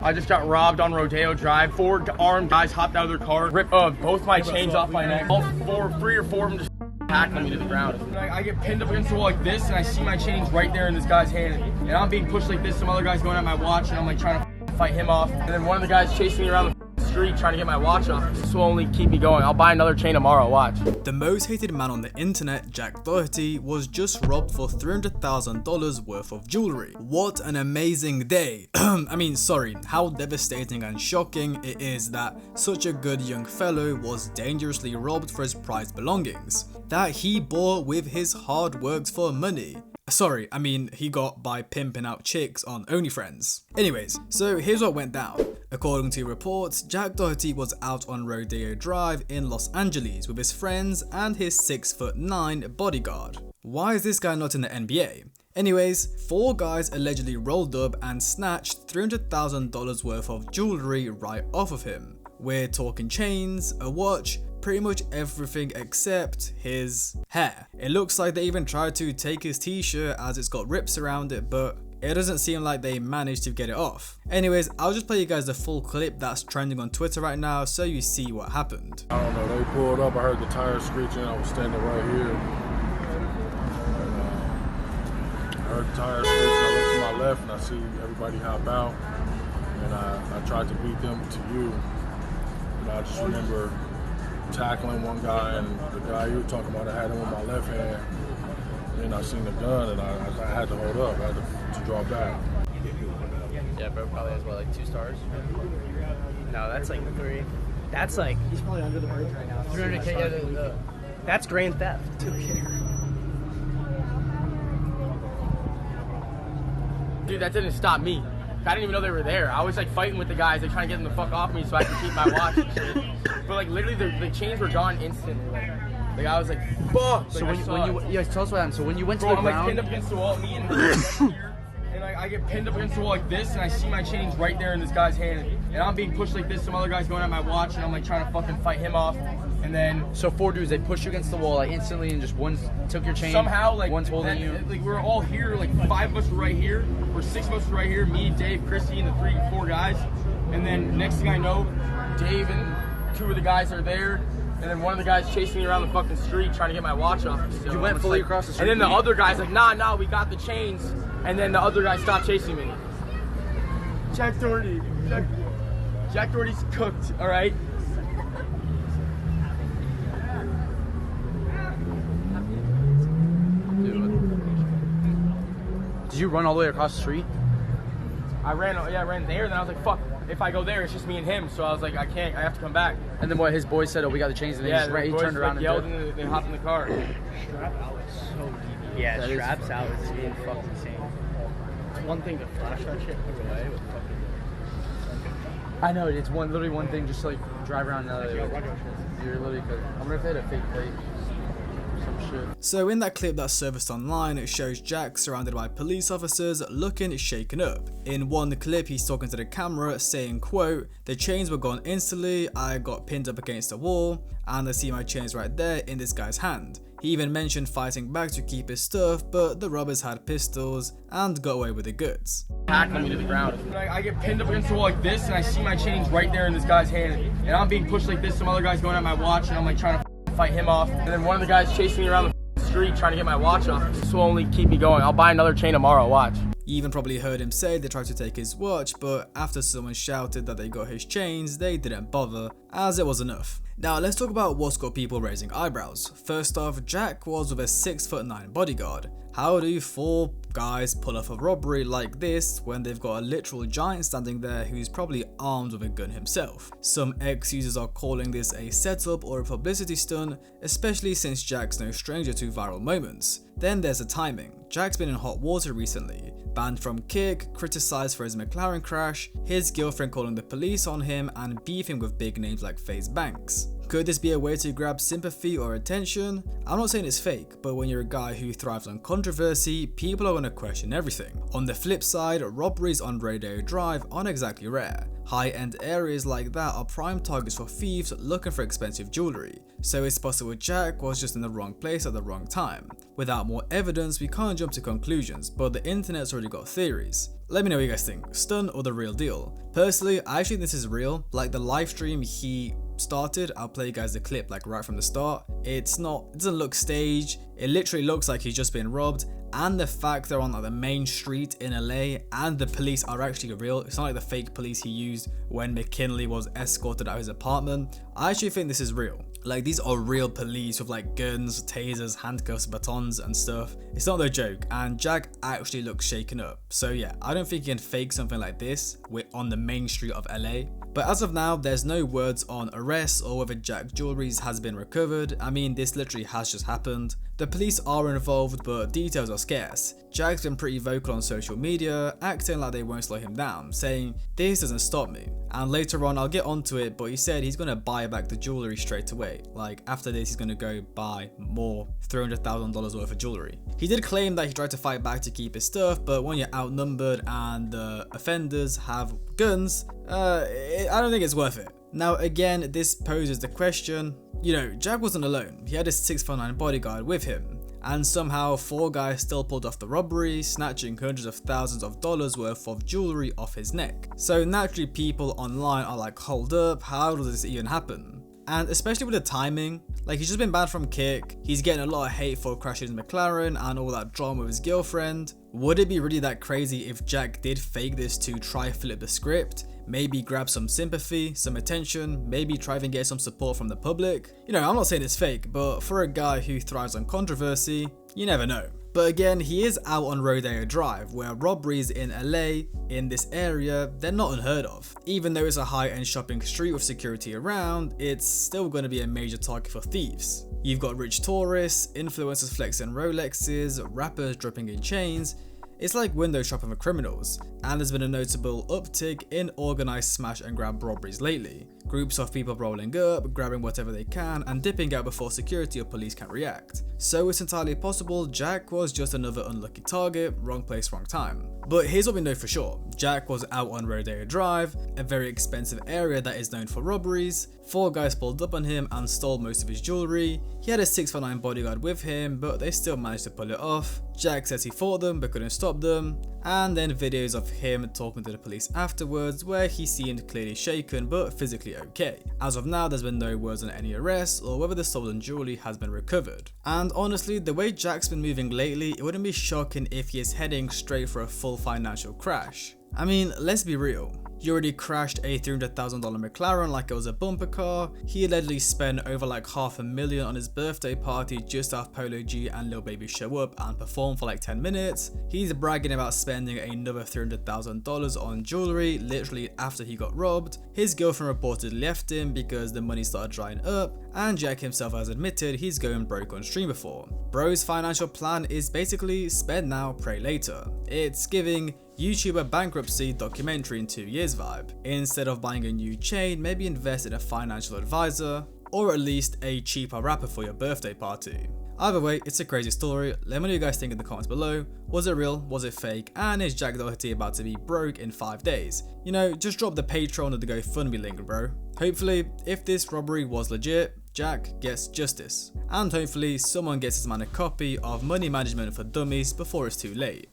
I just got robbed on Rodeo Drive. 4 armed guys hopped out of their car, ripped both my chains off my neck. All 3 or 4 of them just tackling me to the ground. I get pinned up against the wall like this, and I see my chains right there in this guy's hand. And I'm being pushed like this. Some other guy's going at my watch, and I'm like trying to fight him off. And then one of the guys chasing me around the street trying to get my watch off. This will only keep me going. I'll buy another chain tomorrow, watch. The most hated man on the internet, Jack Doherty, was just robbed for $300,000 worth of jewelry. What an amazing day. I mean, sorry, how devastating and shocking it is that such a good young fellow was dangerously robbed for his prized belongings that he bought with his hard works for money. Sorry, I mean he got by pimping out chicks on OnlyFriends. Anyways, so here's what went down. According to reports, Jack Doherty was out on Rodeo Drive in Los Angeles with his friends and his 6'9" bodyguard. Why is this guy not in the NBA? Anyways, 4 guys allegedly rolled up and snatched $300,000 worth of jewelry right off of him. We're talking chains, a watch, pretty much everything except his hair. It looks like they even tried to take his t-shirt as it's got rips around it, but it doesn't seem like they managed to get it off. Anyways, I'll just play you guys the full clip that's trending on Twitter right now so you see what happened. I don't know, they pulled up, I heard the tires screeching, I was standing right here. And, I heard the tires screeching, I looked to my left and I see everybody hop out. And I tried to beat them to you. And I just remember tackling one guy, and the guy you were talking about, I had him with my left hand. And I seen the gun, and I had to hold up. I had to draw back. Yeah, bro probably has, what, like 2 stars? No, that's like 3. That's like... He's probably under the bridge right now. 300K, yeah, that's grand theft. Dude, that didn't stop me. I didn't even know they were there. I was like fighting with the guys. They trying to get them the fuck off me so I could keep my watch and shit. But like literally the chains were gone instantly. Like I was like, fuck. So like, when you yeah, tell us what happened. So when you went to bro, the I'm ground, like pinned up against the wall, me and her, and like I get pinned up against the wall like this, and I see my chains right there in this guy's hand, and I'm being pushed like this. Some other guy's going at my watch, and I'm like trying to fucking fight him off. And then so 4 dudes, they pushed you against the wall like instantly, and just one took your chain. Somehow, like one's holding you. Like we're all here, like 5 of us were right here, or 6 of us were right here. Me, Dave, Christy, and the 4 guys. And then next thing I know, Dave and 2 of the guys are there. And then one of the guys chasing me around the fucking street trying to get my watch off. So you went fully across the street. And then the other guy's like, nah, we got the chains. And then the other guy stopped chasing me. Jack Doherty. Jack Doherty's cooked, all right? Did you run all the way across the street? I ran there, then I was like, fuck, if I go there, it's just me and him. So I was like, I have to come back. And then what his boys said, oh, we got the chains, and then he turned around and yelled and they hopped in the car. Strap out is so deep. Yeah, straps out is being fucking insane. It's one thing to flash that shit put away with fucking... I know, it's literally one thing just to like drive around another. You're literally, I wonder if they had a fake plate. So in that clip that surfaced online, it shows Jack surrounded by police officers looking shaken up. In one clip, he's talking to the camera saying, quote, "The chains were gone instantly, I got pinned up against the wall, and I see my chains right there in this guy's hand." He even mentioned fighting back to keep his stuff, but the robbers had pistols and got away with the goods. Tackling me to the ground. I get pinned up against the wall like this, and I see my chains right there in this guy's hand. And I'm being pushed like this. Some other guy's going at my watch, and I'm like trying to fight him off. And then one of the guys chasing me around the street trying to get my watch off. This will only keep me going. I'll buy another chain tomorrow, watch. You even probably heard him say they tried to take his watch, but after someone shouted that they got his chains, they didn't bother, as it was enough. Now let's talk about what's got people raising eyebrows. First off, Jack was with a 6'9" bodyguard. How do 4 guys pull off a robbery like this when they've got a literal giant standing there who's probably armed with a gun himself? Some ex-users are calling this a setup or a publicity stunt, especially since Jack's no stranger to viral moments. Then there's the timing. Jack's been in hot water recently, banned from Kick, criticized for his McLaren crash, his girlfriend calling the police on him and beefing with big names like FaZe Banks. Could this be a way to grab sympathy or attention? I'm not saying it's fake, but when you're a guy who thrives on controversy, people are going to question everything. On the flip side, robberies on Rodeo Drive aren't exactly rare. High-end areas like that are prime targets for thieves looking for expensive jewelry, so it's possible Jack was just in the wrong place at the wrong time. Without more evidence, we can't jump to conclusions, but the internet's already got theories. Let me know what you guys think, stunt or the real deal? Personally, I think this is real. Like the live stream he started, I'll play you guys the clip like right from the start. It doesn't look staged, it literally looks like he's just been robbed, and the fact they're on like the main street in LA and the police are actually real. It's not like the fake police he used when McKinley was escorted out of his apartment. I actually think this is real. Like these are real police with like guns, tasers, handcuffs, batons and stuff. It's not no joke, and Jack actually looks shaken up. So yeah, I don't think you can fake something like this on the main street of LA. But as of now, there's no words on arrests or whether Jack's jewelry has been recovered. I mean, this literally has just happened. The police are involved, but details are scarce. Jack's been pretty vocal on social media, acting like they won't slow him down, saying, "This doesn't stop me." And later on, I'll get onto it, but he said he's gonna buy back the jewelry straight away. Like after this, he's gonna go buy more $300,000 worth of jewelry. He did claim that he tried to fight back to keep his stuff, but when you're outnumbered and the offenders have guns, I don't think it's worth it. Now again, this poses the question, you know, Jack wasn't alone. He had his 6'9" bodyguard with him, and somehow 4 guys still pulled off the robbery, snatching hundreds of thousands of dollars worth of jewelry off his neck. So naturally people online are like, hold up, how does this even happen? And especially with the timing, like he's just been banned from Kick, he's getting a lot of hate for crashing his McLaren and all that drama with his girlfriend. Would it be really that crazy if Jack did fake this to try flip the script? Maybe grab some sympathy, some attention, maybe try and get some support from the public? You know, I'm not saying it's fake, but for a guy who thrives on controversy, you never know. But again, he is out on Rodeo Drive, where robberies in LA, in this area, they're not unheard of. Even though it's a high-end shopping street with security around, it's still going to be a major target for thieves. You've got rich tourists, influencers flexing Rolexes, rappers dropping in chains. It's like window shopping for criminals, and there's been a notable uptick in organised smash and grab robberies lately. Groups of people rolling up, grabbing whatever they can and dipping out before security or police can react. So it's entirely possible Jack was just another unlucky target, wrong place, wrong time. But here's what we know for sure. Jack was out on Rodeo Drive, a very expensive area that is known for robberies. 4 guys pulled up on him and stole most of his jewelry. He had a 6'9" bodyguard with him, but they still managed to pull it off. Jack says he fought them but couldn't stop them. And then videos of him talking to the police afterwards where he seemed clearly shaken but physically okay. As of now, there's been no words on any arrests or whether the stolen jewelry has been recovered. And honestly, the way Jack's been moving lately, it wouldn't be shocking if he is heading straight for a full financial crash. I mean, let's be real. He already crashed a $300,000 McLaren like it was a bumper car. He allegedly spent over like $500,000 on his birthday party just to have Polo G and Lil Baby show up and perform for like 10 minutes. He's bragging about spending another $300,000 on jewelry literally after he got robbed. His girlfriend reportedly left him because the money started drying up, and Jack himself has admitted he's going broke on stream before. Bro's financial plan is basically spend now, pray later. It's giving YouTuber bankruptcy documentary in 2 years vibe. Instead of buying a new chain, maybe invest in a financial advisor or at least a cheaper rapper for your birthday party. Either way, it's a crazy story. Let me know what you guys think in the comments below. Was it real? Was it fake? And is Jack Doherty about to be broke in 5 days? You know, just drop the Patreon or the GoFundMe link, bro. Hopefully, if this robbery was legit, Jack gets justice. And hopefully, someone gets his man a copy of Money Management for Dummies before it's too late.